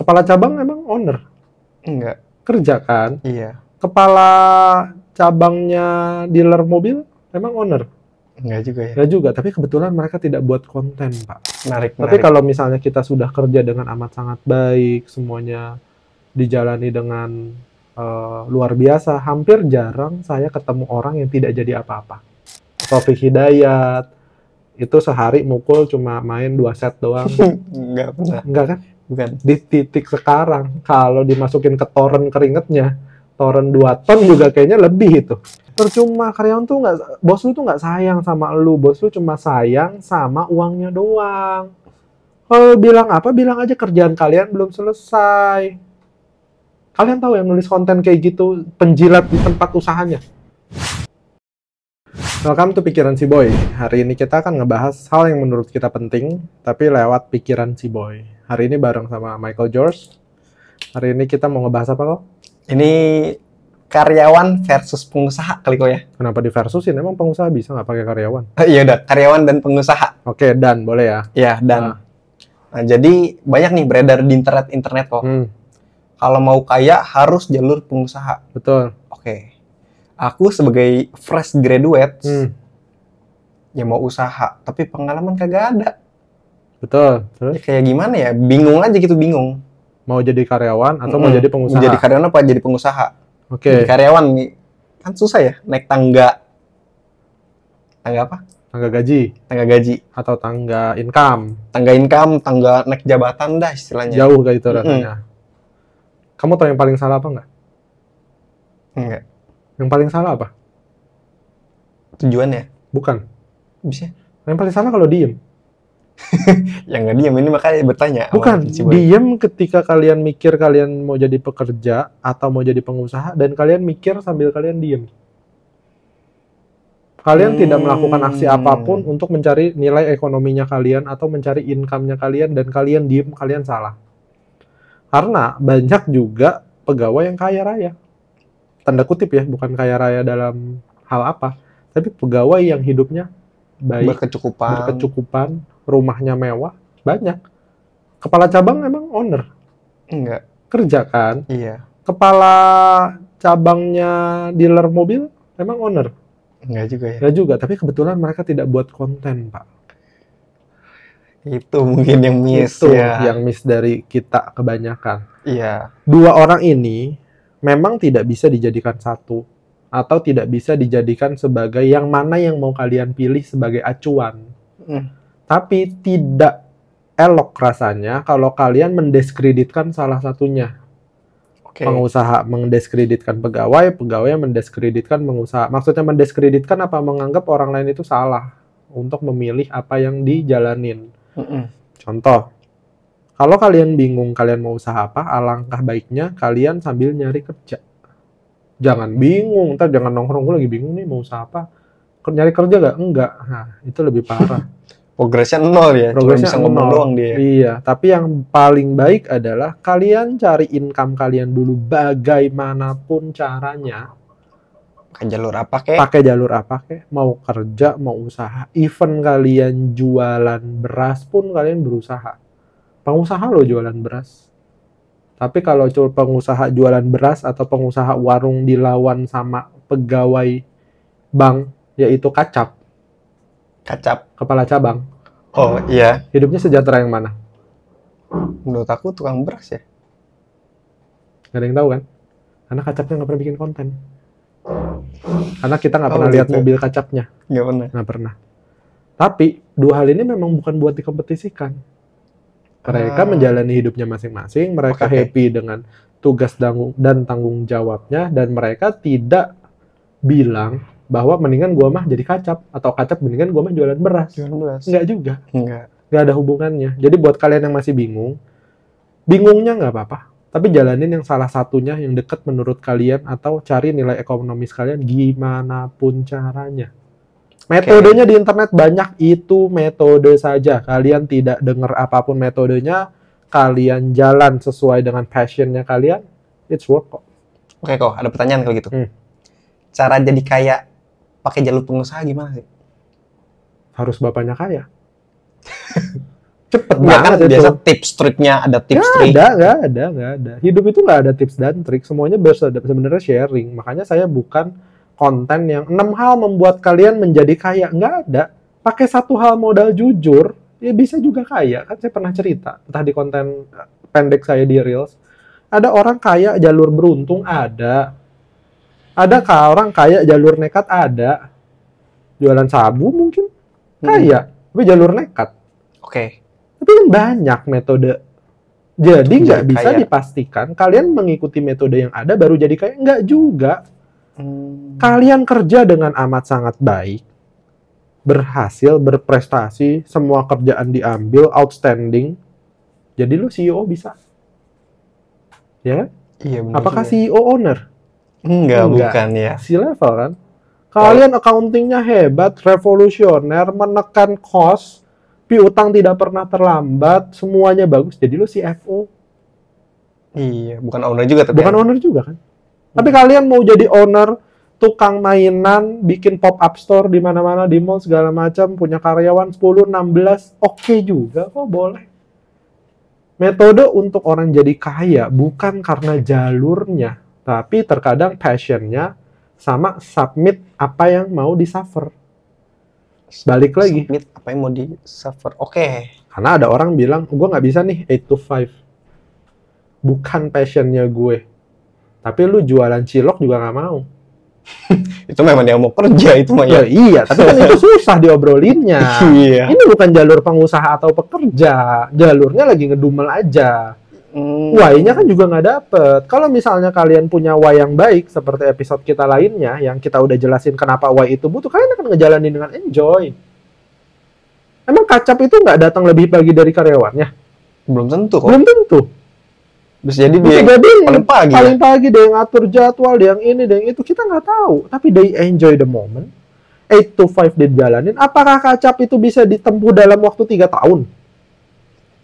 Kepala cabang emang owner? Enggak. Kerja kan? Iya. Kepala cabangnya dealer mobil emang owner? Enggak juga ya. Enggak juga, tapi kebetulan mereka tidak buat konten, Pak. Menarik. Tapi kalau misalnya kita sudah kerja dengan amat sangat baik, semuanya dijalani dengan luar biasa, hampir jarang saya ketemu orang yang tidak jadi apa-apa. Taufik Hidayat, itu sehari mukul cuma main 2 set doang. Enggak pernah. Enggak kan? Bukan. Di titik sekarang, kalau dimasukin ke toren keringetnya, toren 2 ton juga kayaknya lebih itu. Percuma, karyawan tuh nggak, bos lu tuh nggak sayang sama lu, bos lu cuma sayang sama uangnya doang. Kalau bilang apa, bilang aja kerjaan kalian belum selesai. Kalian tahu yang nulis konten kayak gitu, penjilat di tempat usahanya. Welcome to Pikiran Si Boy. Hari ini kita akan ngebahas hal yang menurut kita penting, tapi lewat pikiran si Boy. Hari ini bareng sama Michael George. Hari ini kita mau ngebahas apa kok? Ini karyawan versus pengusaha kali kok ya. Kenapa di versusin? Emang pengusaha bisa nggak pakai karyawan? Iya udah, karyawan dan pengusaha. Oke, dan boleh ya? Iya, dan. Nah, jadi banyak nih beredar di internet kok. Kalau mau kaya harus jalur pengusaha. Betul. Oke. Aku sebagai fresh graduate, ya mau usaha, tapi pengalaman kagak ada. Betul. Terus? Ya kayak gimana ya? Bingung aja gitu, bingung. Mau jadi karyawan atau mau jadi pengusaha? Jadi karyawan apa jadi pengusaha? Oke. Jadi karyawan kan susah ya, naik tangga. Tangga apa? Tangga gaji. Tangga gaji. Atau tangga income. Tangga income, tangga naik jabatan dah istilahnya. Jauh kayak itu rasanya. Kamu tahu yang paling salah apa nggak? Enggak. Yang paling salah apa? Tujuannya? Bukan. Bisa. Yang paling salah kalau diem. Yang nggak diem, ini makanya bertanya. Bukan, diem ketika kalian mikir kalian mau jadi pekerja atau mau jadi pengusaha dan kalian mikir sambil kalian diem. Kalian tidak melakukan aksi apapun untuk mencari nilai ekonominya kalian atau mencari income-nya kalian dan kalian diem, kalian salah. Karena banyak juga pegawai yang kaya raya. Tanda kutip ya, bukan kaya raya dalam hal apa, tapi pegawai yang hidupnya baik, berkecukupan, rumahnya mewah, banyak. Kepala cabang emang owner? Enggak. Kerja kan? Iya. Kepala cabangnya dealer mobil emang owner? Enggak juga ya. Enggak juga, tapi kebetulan mereka tidak buat konten, Pak. Itu mungkin yang miss itu ya. Yang miss dari kita kebanyakan. Iya. Dua orang ini memang tidak bisa dijadikan satu atau tidak bisa dijadikan sebagai yang mana yang mau kalian pilih sebagai acuan. Tapi tidak elok rasanya kalau kalian mendiskreditkan salah satunya. Pengusaha mendiskreditkan pegawai, pegawai mendiskreditkan pengusaha. Maksudnya mendiskreditkan apa? Menganggap orang lain itu salah untuk memilih apa yang dijalanin. Contoh, kalau kalian bingung kalian mau usaha apa, alangkah baiknya kalian sambil nyari kerja. Jangan bingung, ntar jangan nongkrong, gue lagi bingung nih mau usaha apa. Nyari kerja gak? Enggak. Nah, itu lebih parah. Progresnya nol ya, progresnya bisa ngomong doang dia. Iya, tapi yang paling baik adalah kalian cari income kalian dulu bagaimanapun caranya. Pakai jalur apa kek? Mau kerja, mau usaha. Even kalian jualan beras pun kalian berusaha. Pengusaha lo jualan beras. Tapi kalau pengusaha jualan beras atau pengusaha warung dilawan sama pegawai bank, yaitu kacap. Kepala cabang. Oh iya. Hidupnya sejahtera yang mana? Menurut aku tukang beras ya. Gak ada yang tahu kan? Karena kacapnya nggak pernah bikin konten. Karena kita nggak pernah lihat mobil kacapnya. Nggak pernah. Tapi dua hal ini memang bukan buat dikompetisikan. Mereka menjalani hidupnya masing-masing. Mereka happy dengan tugas dan tanggung jawabnya. Dan mereka tidak bilang bahwa mendingan gua mah jadi kacap. Atau kacap mendingan gua mah jualan beras. Nggak juga. Nggak ada hubungannya. Jadi buat kalian yang masih bingung, bingungnya nggak apa-apa. Tapi jalanin yang salah satunya yang dekat menurut kalian atau cari nilai ekonomis kalian gimana pun caranya. Metodenya di internet banyak, itu metode saja. Kalian tidak dengar apapun metodenya, kalian jalan sesuai dengan passionnya kalian, it's work kok. Oke kok, ada pertanyaan kalau gitu. Cara jadi kaya pakai jalur pengusaha gimana sih? Harus bapaknya kaya. Cepet banget kan, itu. Biasa tips triknya ada tips trik. Nggak ada. Hidup itu nggak ada tips dan trik. Semuanya sebenarnya sharing. Makanya saya bukan konten yang 6 hal membuat kalian menjadi kaya. Nggak ada. Pakai 1 hal modal jujur, ya bisa juga kaya. Kan saya pernah cerita, entah di konten pendek saya di Reels. Ada orang kaya jalur beruntung, ada. Ada orang kaya jalur nekat, ada. Jualan sabu mungkin kaya, tapi jalur nekat. Oke. Tapi kan banyak metode. Jadi nggak bisa dipastikan kalian mengikuti metode yang ada baru jadi kaya. Nggak juga. Kalian kerja dengan amat sangat baik, berhasil, berprestasi, semua kerjaan diambil, outstanding. Jadi lu CEO bisa. Ya kan? Iya, benar. Apakah CEO owner? Enggak, bukan ya. C-level kan? Kalian accountingnya hebat, revolusioner, menekan cost, piutang tidak pernah terlambat, semuanya bagus. Jadi lu CFO. Iya, bukan owner juga tapi. Bukan owner juga kan? Tapi kalian mau jadi owner, tukang mainan, bikin pop-up store di mana-mana, di mall segala macam, punya karyawan 10, 16, oke juga kok, boleh. Metode untuk orang jadi kaya bukan karena jalurnya, tapi terkadang passionnya sama submit apa yang mau di-suffer. Balik lagi. Submit apa yang mau di-suffer. Oke. Karena ada orang bilang, gue nggak bisa nih 8 to 5. Bukan passionnya gue. Tapi lu jualan cilok juga nggak mau. Itu memang dia mau kerja itu mah ya. Iya, tapi kan itu susah diobrolinnya. Iya. Ini bukan jalur pengusaha atau pekerja, jalurnya lagi ngedumel aja. Why-nya kan juga nggak dapet. Kalau misalnya kalian punya why yang baik, seperti episode kita lainnya, yang kita udah jelasin kenapa why itu butuh, kalian akan ngejalanin dengan enjoy. Emang kacap itu nggak datang lebih pagi dari karyawannya? Belum tentu kok. Belum tentu. Bisa jadi dia paling pagi. Paling pagi dia yang ngatur jadwal, dia yang ini, dia yang itu. Kita nggak tahu. Tapi they enjoy the moment. 8 to 5 dia jalanin. Apakah kacap itu bisa ditempuh dalam waktu 3 tahun?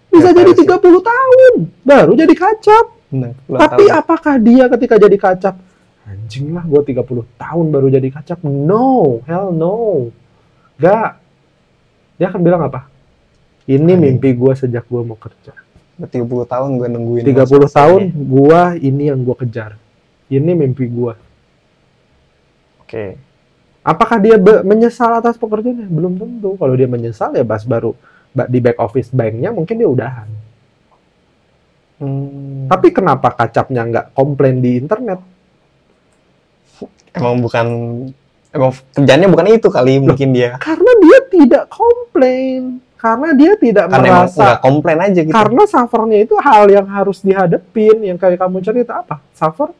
Bisa jadi 30 tahun. Baru jadi kacap. Nah, tapi apakah dia ketika jadi kacap, anjing lah gue 30 tahun baru jadi kacap? No. Hell no. Gak. Dia akan bilang apa? Ini mimpi gue sejak gue mau kerja. 30 tahun gue nungguin. 30 tahun gue ini yang gue kejar. Ini mimpi gue. Oke. Apakah dia menyesal atas pekerjaannya? Belum tentu. Kalau dia menyesal ya baru di back office banknya mungkin dia udahan. Tapi kenapa kacapnya nggak komplain di internet? Emang kerjaannya bukan itu kali mungkin dia. Karena dia tidak komplain. Karena dia tidak merasa. Nggak komplain aja gitu. Karena suffernya itu hal yang harus dihadapin. Yang kayak kamu cerita apa? Suffer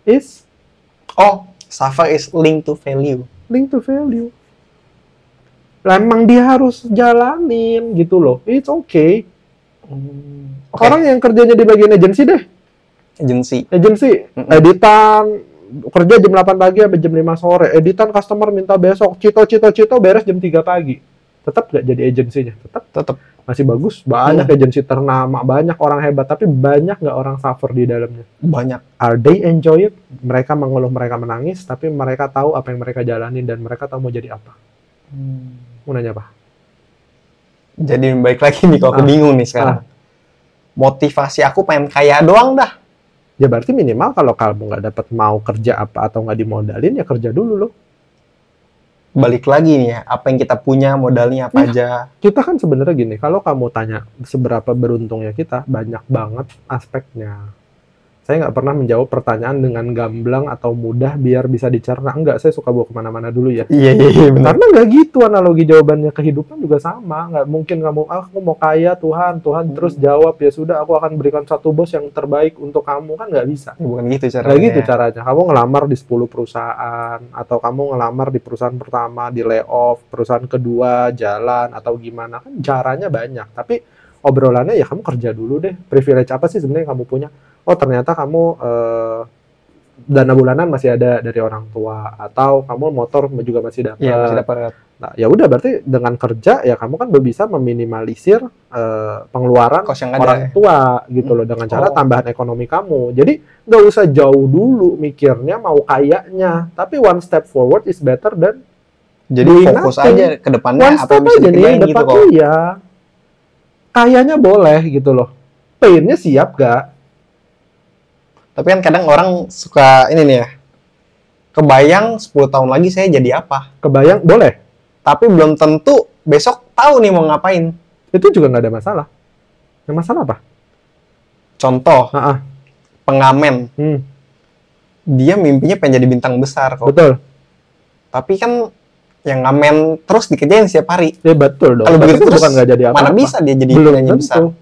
is linked to value. Link to value. Emang dia harus jalanin gitu loh. It's okay. Orang yang kerjanya di bagian agensi deh. Agensi. Editan, kerja jam 8 pagi sampai jam 5 sore. Editan customer minta besok. Cito beres jam 3 pagi. Tetap nggak jadi agensinya? Tetap. Masih bagus. Banyak agensi ternama, banyak orang hebat. Tapi banyak nggak orang suffer di dalamnya? Banyak. Are they enjoy it? Mereka mengeluh, mereka menangis. Tapi mereka tahu apa yang mereka jalanin dan mereka tahu mau jadi apa. Mau nanya apa? Jadi baik lagi nih, kalau aku bingung nih sekarang. Motivasi aku pengen kaya doang dah. Ya berarti minimal kalau kamu nggak dapat mau kerja apa atau nggak dimodalin, ya kerja dulu loh. Balik lagi nih ya, apa yang kita punya, modalnya apa aja. Kita kan sebenarnya gini, kalau kamu tanya seberapa beruntungnya kita, banyak banget aspeknya. Saya nggak pernah menjawab pertanyaan dengan gamblang atau mudah biar bisa dicerna. Enggak, saya suka bawa kemana-mana dulu ya. Iya, benar. Karena nggak gitu analogi jawabannya, kehidupan juga sama. Nggak mungkin kamu, aku mau kaya Tuhan terus jawab, ya sudah aku akan berikan satu bos yang terbaik untuk kamu. Kan nggak bisa. Bukan gitu caranya. Nggak gitu caranya. Kamu ngelamar di 10 perusahaan, atau kamu ngelamar di perusahaan pertama, di layoff, perusahaan kedua, jalan, atau gimana. Kan caranya banyak. Tapi obrolannya ya kamu kerja dulu deh. Privilege apa sih sebenarnya yang kamu punya? Oh ternyata kamu dana bulanan masih ada dari orang tua, atau kamu motor juga masih dapat. Iya, masih dapat. Nah, ya udah berarti dengan kerja ya kamu kan bisa meminimalisir pengeluaran orang tua gitu loh, dengan cara tambahan ekonomi kamu. Jadi nggak usah jauh dulu mikirnya mau kayaknya, tapi one step forward is better than jadi fokus aja ke depannya apa yang bisa dikerjain gitu kok. Iya. Kayaknya boleh gitu loh. Pain-nya siap gak? Tapi kan kadang orang suka ini nih ya, kebayang 10 tahun lagi saya jadi apa. Kebayang boleh. Tapi belum tentu besok tahu nih mau ngapain. Itu juga nggak ada masalah. Yang masalah apa? Contoh, pengamen. Dia mimpinya pengen jadi bintang besar kok. Betul. Tapi kan yang ngamen terus dikerjain setiap hari. Ya betul dong. Kalau begitu bukan nggak jadi apa-apa. Mana bisa dia jadi penyanyi besar?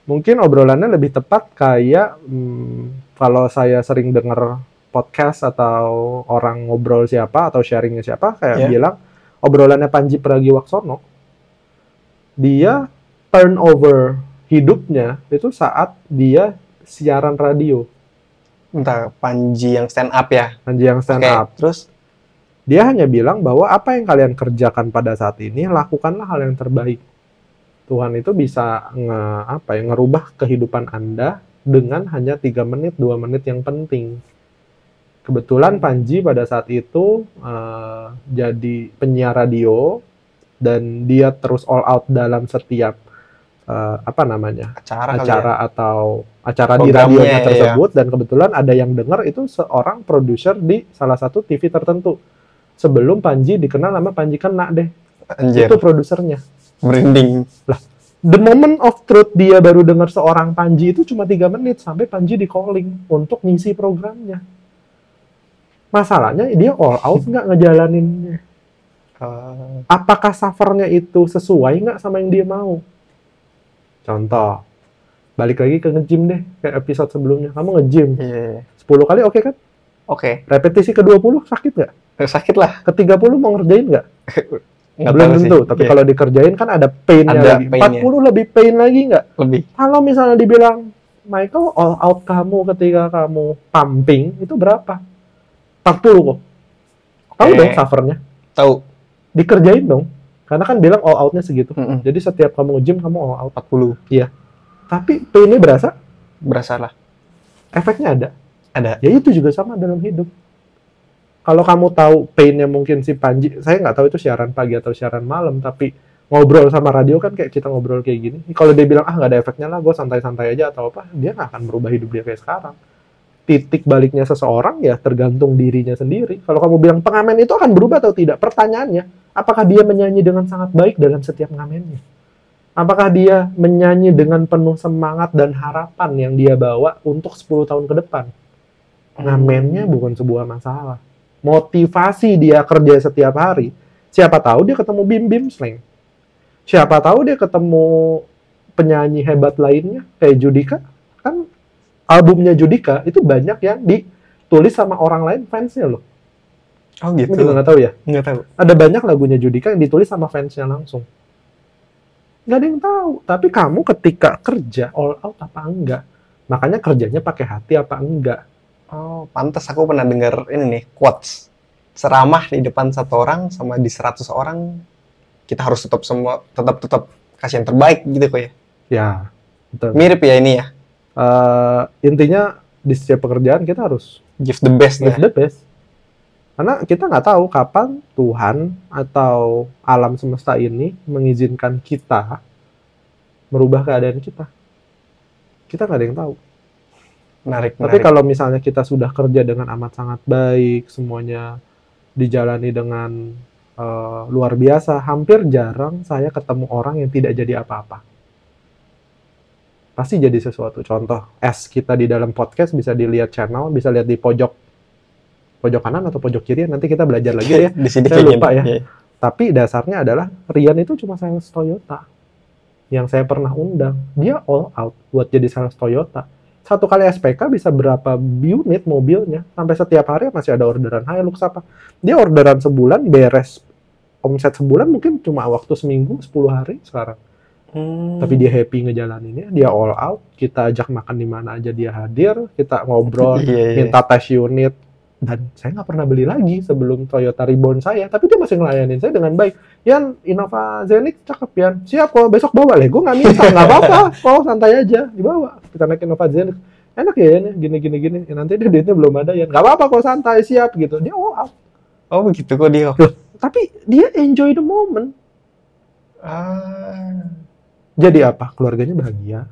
Mungkin obrolannya lebih tepat kayak kalau saya sering dengar podcast atau orang ngobrol siapa atau sharingnya siapa kayak bilang obrolannya Pandji Pragiwaksono, dia turnover hidupnya itu saat dia siaran radio. Entah Pandji yang stand up ya? Pandji yang stand up. Terus dia hanya bilang bahwa apa yang kalian kerjakan pada saat ini lakukanlah hal yang terbaik. Tuhan itu bisa ngerubah kehidupan Anda dengan hanya 3 menit, 2 menit yang penting. Kebetulan Pandji pada saat itu jadi penyiar radio dan dia terus all out dalam setiap acara di radionya tersebut. Dan kebetulan ada yang dengar itu seorang produser di salah satu TV tertentu. Sebelum Pandji dikenal nama Pandji Kena deh. Anjir. Itu produsernya. Merinding. Lah, the moment of truth dia baru dengar seorang Pandji itu cuma 3 menit sampai Pandji di calling untuk ngisi programnya. Masalahnya dia all out nggak ngejalaninnya. Apakah suffernya itu sesuai nggak sama yang dia mau? Contoh, balik lagi ke nge-gym deh, kayak episode sebelumnya. Kamu nge-gym 10 kali oke kan? Oke. Repetisi ke-20 sakit nggak? Sakit lah. Ke-30 mau ngerjain nggak? Belum tentu, tapi kalau dikerjain kan ada pain-nya lagi. 40 lebih pain lagi nggak? Lebih. Kalau misalnya dibilang, Michael, all out kamu ketika kamu pumping, itu berapa? 40 kok. Tahu dong suffernya? Tahu. Dikerjain dong. Karena kan bilang all out-nya segitu. Jadi setiap kamu nge-gym, kamu all out 40. Iya. Tapi pain-nya berasa? Berasa lah. Efeknya ada? Ada. Ya itu juga sama dalam hidup. Kalau kamu tahu pain-nya mungkin si Pandji, saya nggak tahu itu siaran pagi atau siaran malam, tapi ngobrol sama radio kan kayak kita ngobrol kayak gini. Kalau dia bilang, nggak ada efeknya lah, gue santai-santai aja atau apa, dia nggak akan merubah hidup dia kayak sekarang. Titik baliknya seseorang ya tergantung dirinya sendiri. Kalau kamu bilang pengamen itu akan berubah atau tidak, pertanyaannya, apakah dia menyanyi dengan sangat baik dalam setiap ngamennya? Apakah dia menyanyi dengan penuh semangat dan harapan yang dia bawa untuk 10 tahun ke depan? Ngamennya bukan sebuah masalah. Motivasi dia kerja setiap hari. Siapa tahu dia ketemu Bim Bim Slang. Siapa tahu dia ketemu penyanyi hebat lainnya kayak Judika. Kan albumnya Judika itu banyak yang ditulis sama orang lain fansnya loh. Oh gitu. Kamu juga nggak tahu ya? Nggak tahu. Ada banyak lagunya Judika yang ditulis sama fansnya langsung. Nggak ada yang tahu. Tapi kamu ketika kerja all out apa enggak? Makanya kerjanya pakai hati apa enggak? Oh, pantas aku pernah dengar ini nih, quotes. Ceramah di depan 1 orang sama di 100 orang, kita harus tetap kasih yang terbaik gitu kok ya. Ya, betul. Mirip ya ini ya. Intinya di setiap pekerjaan kita harus give the best. Karena kita nggak tahu kapan Tuhan atau alam semesta ini mengizinkan kita merubah keadaan kita. Kita nggak ada yang tahu. Menarik. Tapi kalau misalnya kita sudah kerja dengan amat sangat baik, semuanya dijalani dengan luar biasa, hampir jarang saya ketemu orang yang tidak jadi apa-apa. Pasti jadi sesuatu. Contoh, kita di dalam podcast bisa dilihat channel, bisa lihat di pojok kanan atau pojok kiri, nanti kita belajar lagi ya. Di sini saya lupa ya. Tapi dasarnya adalah Rian itu cuma sales Toyota. Yang saya pernah undang, dia all out buat jadi sales Toyota. 1 kali SPK bisa berapa unit mobilnya, sampai setiap hari masih ada orderan Hilux apa. Dia orderan sebulan beres, omset sebulan mungkin cuma waktu seminggu, 10 hari sekarang. Tapi dia happy ngejalaninnya, dia all out, kita ajak makan di mana aja dia hadir, kita ngobrol, minta tes unit, dan saya nggak pernah beli lagi sebelum Toyota Reborn saya, tapi dia masih ngelayanin saya dengan baik. Yan, Innova Zenix cakep Yan, siap kok, besok bawa lah, gue nggak minta, nggak apa-apa, kok santai aja, dibawa, kita naik Innova Zenix, enak ya Yan, gini, ya, nanti dia duitnya belum ada Yan, nggak apa-apa kok santai, siap gitu, dia all out. Oh begitu kok dia. Loh, tapi dia enjoy the moment. Jadi apa? Keluarganya bahagia.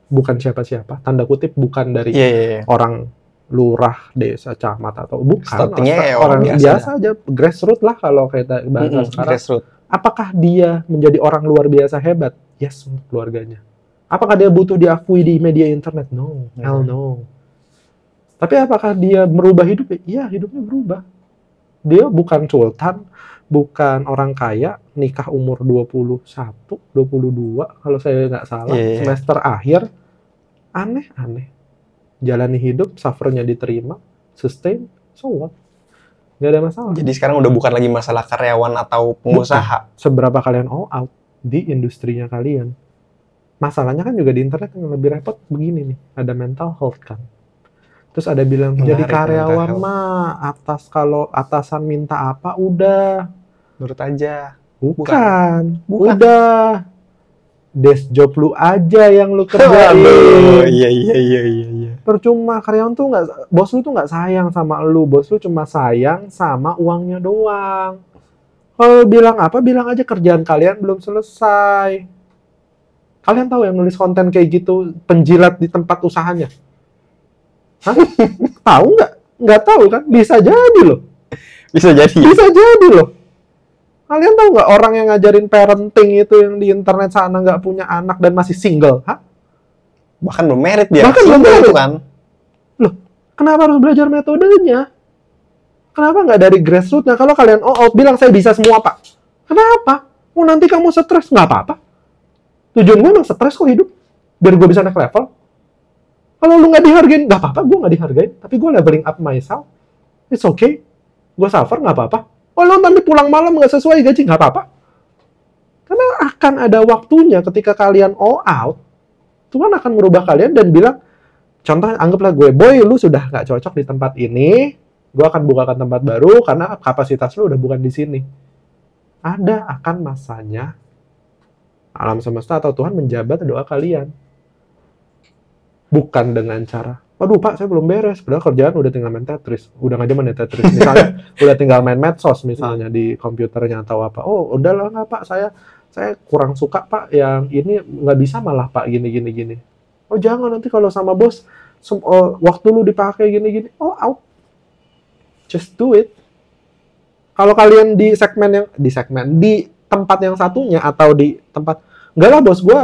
Bukan siapa-siapa. Tanda kutip bukan dari orang lurah, desa, camat atau bukan. Orang biasa aja. Grassroots lah kalau kita bahasa sekarang. Apakah dia menjadi orang luar biasa hebat? Yes, untuk keluarganya. Apakah dia butuh diakui di media internet? No. Hell no. Tapi apakah dia merubah hidup? Iya, hidupnya berubah. Dia bukan sultan, bukan orang kaya, nikah umur 21, 22, kalau saya nggak salah, semester akhir, aneh. Jalani hidup, suffernya diterima, sustain, so what? Nggak ada masalah. Jadi sekarang udah bukan lagi masalah karyawan atau pengusaha. Bukan. Seberapa kalian all out di industrinya kalian. Masalahnya kan juga di internet yang lebih repot begini nih, ada mental health kan. Terus ada bilang, jadi karyawan mah, kalau atasan minta apa, udah. Nurut aja. Bukan. Udah. Desk job lu aja yang lu kerjain. Iya. Percuma, karyawan tuh bos lu tuh nggak sayang sama lu. Bos lu cuma sayang sama uangnya doang. Kalau bilang apa, bilang aja kerjaan kalian belum selesai. Kalian tahu yang nulis konten kayak gitu, penjilat di tempat usahanya? Hah? Tahu nggak? Nggak tahu kan? Bisa jadi loh. Bisa jadi loh. Kalian tahu nggak orang yang ngajarin parenting itu yang di internet sana nggak punya anak dan masih single? Hah? Bahkan belum married dia. Bahkan belum married kan? Loh, kenapa harus belajar metodenya? Kenapa nggak dari grassroots-nya? Kalau kalian bilang saya bisa semua pak. Kenapa? Nanti kamu stres. Nggak apa-apa. Tujuan gue emang stres kok hidup. Biar gue bisa naik level. Kalau lu nggak dihargain, nggak apa-apa, gue nggak dihargain. Tapi gue leveling up myself. It's okay. Gue suffer, nggak apa-apa. Lo nanti pulang malam nggak sesuai gaji, nggak apa-apa. Karena akan ada waktunya ketika kalian all out, Tuhan akan merubah kalian dan bilang, contohnya anggaplah gue, boy, lu sudah nggak cocok di tempat ini, gue akan bukakan tempat baru karena kapasitas lu udah bukan di sini. Ada akan masanya, alam semesta atau Tuhan menjabat doa kalian. Bukan dengan cara, waduh pak saya belum beres, padahal kerjaan udah tinggal main Tetris, udah nggak zaman main Tetris, misalnya udah tinggal main medsos misalnya di komputernya atau apa, udahlah nggak pak, saya kurang suka pak, yang ini nggak bisa malah pak gini, jangan nanti kalau sama bos, waktu lu dipakai gini, out, just do it. Kalau kalian di tempat yang satunya atau di tempat, enggak lah bos gue,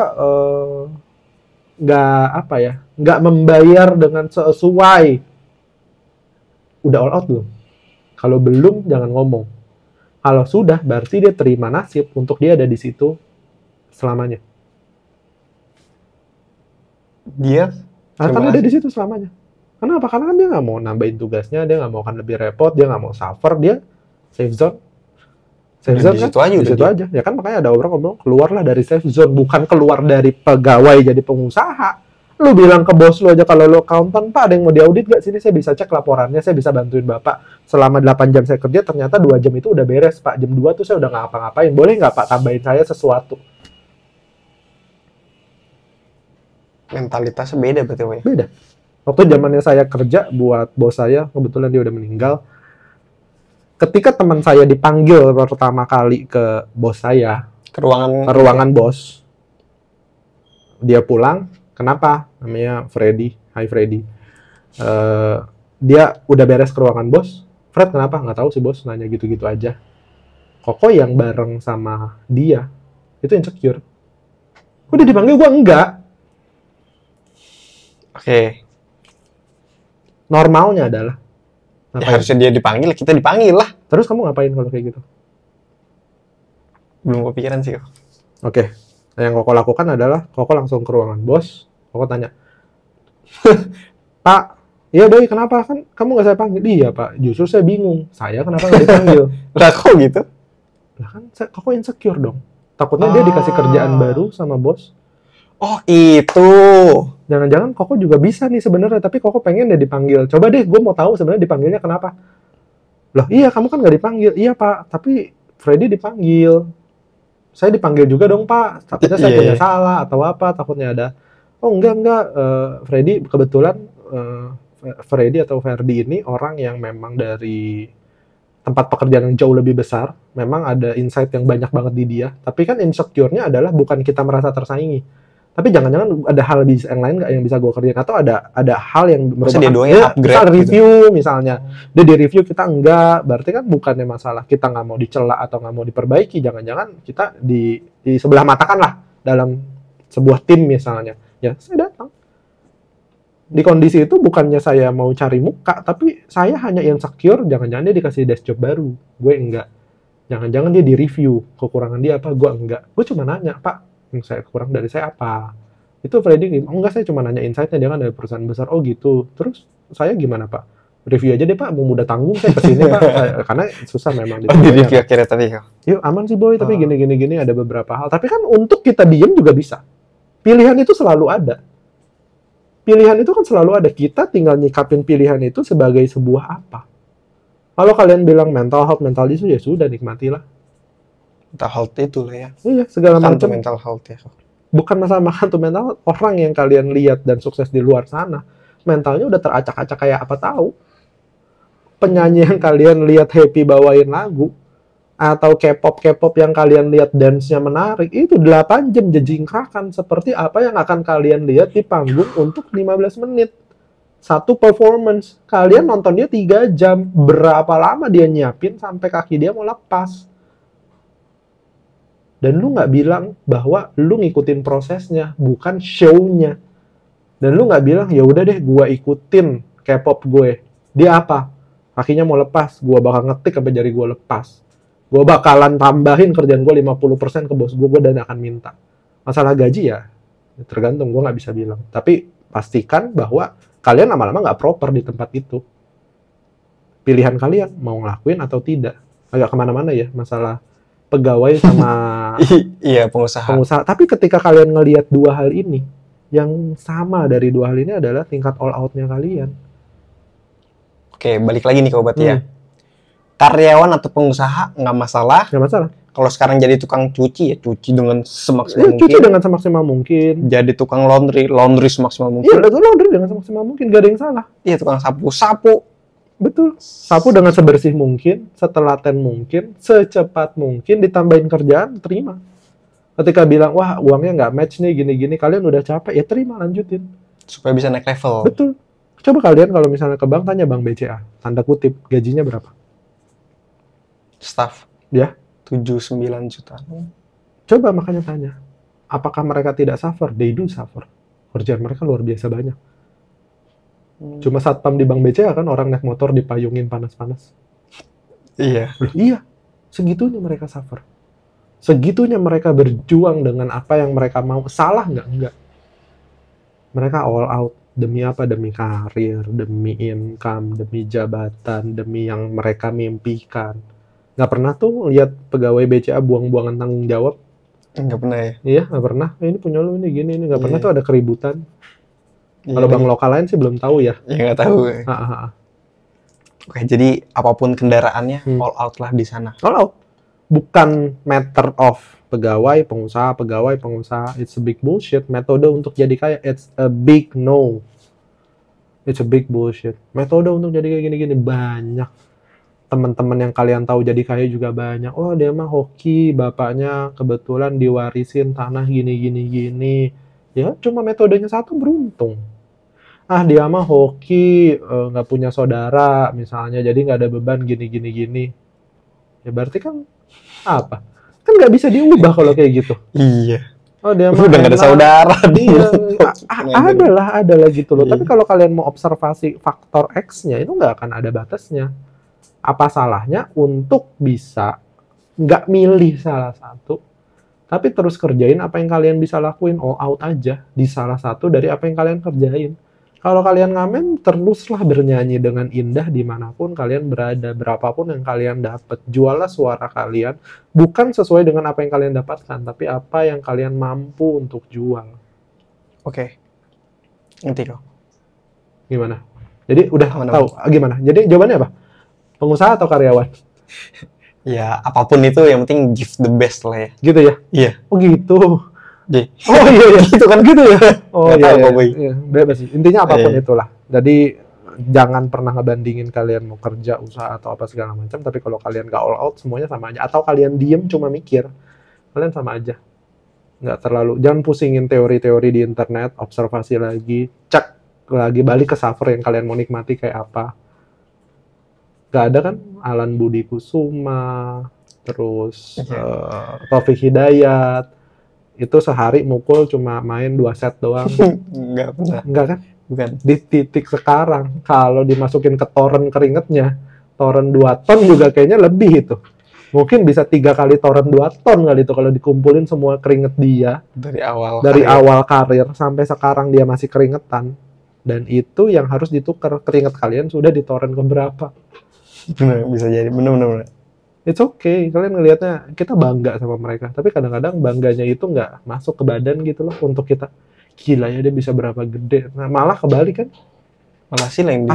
nggak membayar dengan sesuai. Udah all out belum? Kalau belum, jangan ngomong. Kalau sudah, berarti dia terima nasib untuk dia ada di situ selamanya. Karena dia ada di situ selamanya. Kenapa? Karena kan dia nggak mau nambahin tugasnya, dia nggak mau kan lebih repot, dia nggak mau suffer, dia safe zone. Safe zone kan? Di situ aja. Ya kan makanya ada orang ngomong, keluarlah dari safe zone, bukan keluar dari pegawai jadi pengusaha. Lu bilang ke bos lu aja, kalau lu accountant, pak ada yang mau diaudit gak sini, saya bisa cek laporannya, saya bisa bantuin bapak. Selama 8 jam saya kerja, ternyata 2 jam itu udah beres, pak. Jam 2 tuh saya udah nggak ngapa-ngapain. Boleh nggak pak tambahin saya sesuatu? Mentalitasnya beda betul ya? Beda. Waktu zamannya saya kerja buat bos saya, kebetulan dia udah meninggal. Ketika teman saya dipanggil pertama kali ke bos saya, ke ruangan bos, dia pulang. Kenapa? Namanya Freddy. Hai Freddy. Dia udah beres ke ruangan bos. Fred kenapa? Nggak tahu sih bos, nanya gitu-gitu aja. Koko yang bareng sama dia itu insecure. Udah dipanggil, gua enggak. Oke. Normalnya adalah ya, harusnya dia dipanggil, kita dipanggil lah. Terus kamu ngapain kalau kayak gitu? Belum kepikiran sih. Oke. Yang Koko lakukan adalah Koko langsung ke ruangan bos. Koko tanya, Pak, iya boy, kenapa? Kan kamu nggak saya panggil? Iya pak, justru saya bingung. Saya kenapa nggak dipanggil? Lah kok gitu? Lah kan Koko insecure dong. Takutnya dia dikasih kerjaan baru sama bos. Oh itu. Jangan-jangan Koko juga bisa nih sebenarnya, tapi Koko pengen dia dipanggil. Coba deh, gue mau tahu sebenarnya dipanggilnya kenapa. Loh iya, kamu kan nggak dipanggil. Iya pak, tapi Freddy dipanggil. Saya dipanggil juga dong pak. Takutnya saya punya salah atau apa. Takutnya ada. Oh enggak. Freddy kebetulan Freddy atau Ferdi ini orang yang memang dari tempat pekerjaan yang jauh lebih besar, memang ada insight yang banyak banget di dia. Tapi kan insecure-nya adalah bukan kita merasa tersaingi, tapi jangan-jangan ada hal yang lain nggak yang bisa gue kerjain, atau ada hal yang merupakan dia misal review gitu. Misalnya dia di review kita enggak, berarti kan bukannya masalah kita nggak mau dicela atau nggak mau diperbaiki, jangan-jangan kita di sebelah matakan lah dalam sebuah tim misalnya. Ya saya datang di kondisi itu, bukannya saya mau cari muka, tapi saya hanya insecure, jangan-jangan dia dikasih desk job baru, gue enggak. Jangan-jangan dia di review, kekurangan dia apa, gue enggak. Gue cuma nanya, Pak, yang saya kurang dari saya apa? Itu Freddy, oh enggak, saya cuma nanya insight-nya, dia kan dari perusahaan besar. Oh gitu, terus saya gimana Pak? Review aja deh Pak, mau mudah tanggung saya kesini Pak. Karena susah memang. Di review akhirnya tapi yuk aman sih boy, tapi gini ada beberapa hal. Tapi kan untuk kita diem juga bisa. Pilihan itu selalu ada. Pilihan itu kan selalu ada. Kita tinggal nyikapin pilihan itu sebagai sebuah apa. Kalau kalian bilang mental health, mental issue, ya sudah, nikmatilah. Mental health itu lah ya. Iya, segala macam. Mental health ya. Bukan masalah makan tuh mental health. Orang yang kalian lihat dan sukses di luar sana, mentalnya udah teracak-acak kayak apa tahu. Penyanyi yang kalian lihat happy bawain lagu, atau K-pop yang kalian lihat dance-nya menarik, itu 8 jam jejingkrakan seperti apa yang akan kalian lihat di panggung untuk 15 menit. Satu performance, kalian nonton dia 3 jam, berapa lama dia nyiapin sampai kaki dia mau lepas. Dan lu nggak bilang bahwa lu ngikutin prosesnya, bukan show-nya. Dan lu nggak bilang, ya udah deh, gua ikutin K-pop gue. Dia apa? Kakinya mau lepas, gua bakal ngetik sampai jari gua lepas. Gua bakalan tambahin kerjaan gua 50% ke bos gua dan akan minta. Masalah gaji ya, tergantung, gua nggak bisa bilang. Tapi pastikan bahwa kalian lama-lama nggak proper di tempat itu. Pilihan kalian mau ngelakuin atau tidak. Agak kemana-mana ya, masalah pegawai sama iya pengusaha. Tapi ketika kalian ngelihat dua hal ini, yang sama dari dua hal ini adalah tingkat all out-nya kalian. Oke, balik lagi nih ke obat ya. Karyawan atau pengusaha nggak masalah. Nggak masalah. Kalau sekarang jadi tukang cuci ya cuci dengan semaksimal mungkin. Cuci dengan semaksimal mungkin. Jadi tukang laundry semaksimal mungkin. Iya, betul, laundry dengan semaksimal mungkin, gak ada yang salah. Iya, tukang sapu. Betul. Sapu dengan sebersih mungkin, setelaten mungkin, secepat mungkin, ditambahin kerjaan, terima. Ketika bilang, wah uangnya nggak match nih, gini-gini, kalian udah capek, ya terima, lanjutin. Supaya bisa naik level. Betul. Coba kalian kalau misalnya ke bank, tanya Bank BCA, tanda kutip, gajinya berapa? Staff. Ya. 7-9 juta. Coba makanya tanya, apakah mereka tidak suffer? They do suffer. Kerjaan mereka luar biasa banyak. Cuma satpam di Bank BCA kan orang naik motor dipayungin panas-panas. Iya. Iya, segitunya mereka suffer. Segitunya mereka berjuang dengan apa yang mereka mau. Salah nggak? Enggak. Mereka all out. Demi apa? Demi karir, demi income, demi jabatan, demi yang mereka mimpikan. Nggak pernah tuh lihat pegawai BCA buang-buangan tanggung jawab. Nggak pernah ya? Iya, nggak pernah. Ini punya lu, ini gini, ini. Nggak pernah tuh ada keributan. Iya, kalau bank lokal lain sih belum tahu ya. Ya nggak tahu. Oke, jadi apapun kendaraannya, all out lah di sana. All out. Bukan matter of pegawai, pengusaha. It's a big bullshit. Metode untuk jadi kaya, it's a big no. It's a big bullshit. Metode untuk jadi kayak gini-gini banyak. Teman-teman yang kalian tahu jadi kaya juga banyak. Oh, dia mah hoki, bapaknya kebetulan diwarisin tanah gini. Ya, cuma metodenya satu, beruntung. Dia mah hoki, nggak punya saudara, misalnya, jadi nggak ada beban gini. Ya berarti kan apa? Kan nggak bisa diubah kalau kayak gitu. Iya. Oh, dia mah udah nggak ada saudara. Dia adalah gitu loh. Tapi kalau kalian mau observasi faktor X-nya, itu nggak akan ada batasnya. Apa salahnya untuk bisa nggak milih salah satu, tapi terus kerjain apa yang kalian bisa lakuin, all out aja di salah satu dari apa yang kalian kerjain. Kalau kalian ngamen, teruslah bernyanyi dengan indah dimanapun kalian berada, berapapun yang kalian dapat. Juallah suara kalian, bukan sesuai dengan apa yang kalian dapatkan, tapi apa yang kalian mampu untuk jual. Oke. Ngerti kok. Gimana? Jadi udah tahu gimana? Jadi jawabannya apa? Pengusaha atau karyawan? Ya, apapun itu yang penting give the best lah ya. Gitu ya? Iya. Oh gitu. Oh iya. Gitu kan gitu ya? Oh iya. Bebas sih. Intinya apapun itulah. Jadi jangan pernah ngebandingin kalian mau kerja, usaha atau apa segala macam, tapi kalau kalian gak all out semuanya sama aja, atau kalian diem cuma mikir, kalian sama aja. Nggak terlalu, jangan pusingin teori-teori di internet, observasi lagi, cek lagi, balik ke suffer yang kalian mau nikmati kayak apa. Gak ada kan Alan Budi Kusuma, terus Taufik Hidayat, itu sehari mukul cuma main 2 set doang. Nggak pernah. Enggak kan? Bukan. Di titik sekarang, kalau dimasukin ke toren keringetnya, toren 2 ton juga kayaknya lebih itu. Mungkin bisa 3 kali toren 2 ton kali itu kalau dikumpulin semua keringet dia. Dari awal karir sampai sekarang dia masih keringetan. Dan itu yang harus ditukar. Keringet kalian sudah ditoren ke berapa? Bener, bisa jadi. Bener. It's okay. Kalian ngelihatnya, kita bangga sama mereka. Tapi kadang-kadang bangganya itu nggak masuk ke badan gitu loh untuk kita. Gila ya dia bisa berapa gede. Nah, malah kebalik kan. Malah sih yang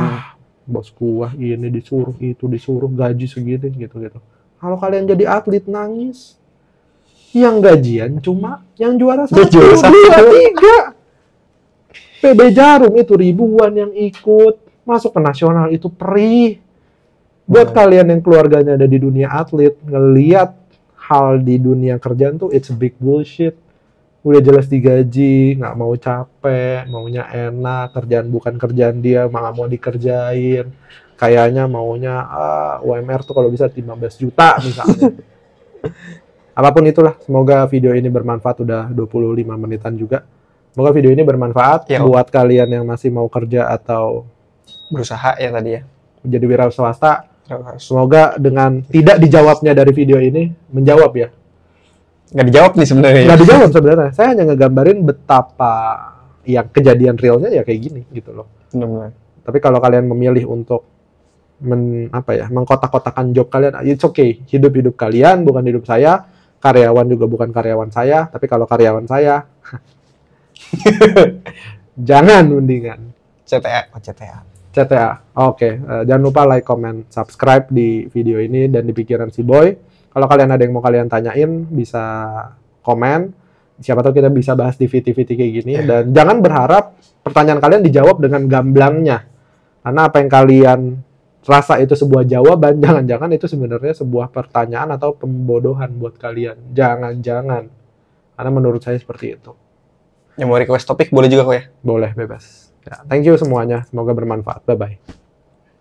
bos gua ini disuruh, itu disuruh, gaji segini gitu-gitu. Kalau kalian jadi atlet nangis, yang gajian cuma yang juara 1, 2, 3. PB Jarum itu ribuan yang ikut, masuk ke nasional itu perih. Buat kalian yang keluarganya ada di dunia atlet, ngeliat hal di dunia kerjaan tuh it's a big bullshit. Udah jelas digaji, nggak mau capek, maunya enak, kerjaan bukan kerjaan dia, nggak mau dikerjain. Kayaknya maunya UMR tuh kalau bisa 15 juta misalnya. Apapun itulah, semoga video ini bermanfaat, udah 25 menitan juga. Semoga video ini bermanfaat buat kalian yang masih mau kerja atau berusaha ya tadi ya. Jadi wira swasta. Semoga dengan tidak dijawabnya dari video ini, menjawab ya. Nggak dijawab nih sebenarnya. Nggak dijawab sebenarnya. Saya hanya ngegambarin betapa yang kejadian realnya ya kayak gini gitu loh. Benar. Tapi kalau kalian memilih untuk mengkotak-kotakan job kalian, it's okay. Hidup kalian, bukan hidup saya. Karyawan juga bukan karyawan saya. Tapi kalau karyawan saya, jangan mendingan. CTA. Oke. Jangan lupa like, comment, subscribe di video ini dan di pikiran si Boy. Kalau kalian ada yang mau kalian tanyain, bisa komen. Siapa tahu kita bisa bahas di VT-VT kayak gini. Dan jangan berharap pertanyaan kalian dijawab dengan gamblangnya. Karena apa yang kalian rasa itu sebuah jawaban, jangan-jangan itu sebenarnya sebuah pertanyaan atau pembodohan buat kalian. Jangan-jangan. Karena menurut saya seperti itu. Yang mau request topik boleh juga kok ya? Boleh, bebas. Ya, thank you semuanya. Semoga bermanfaat. Bye-bye.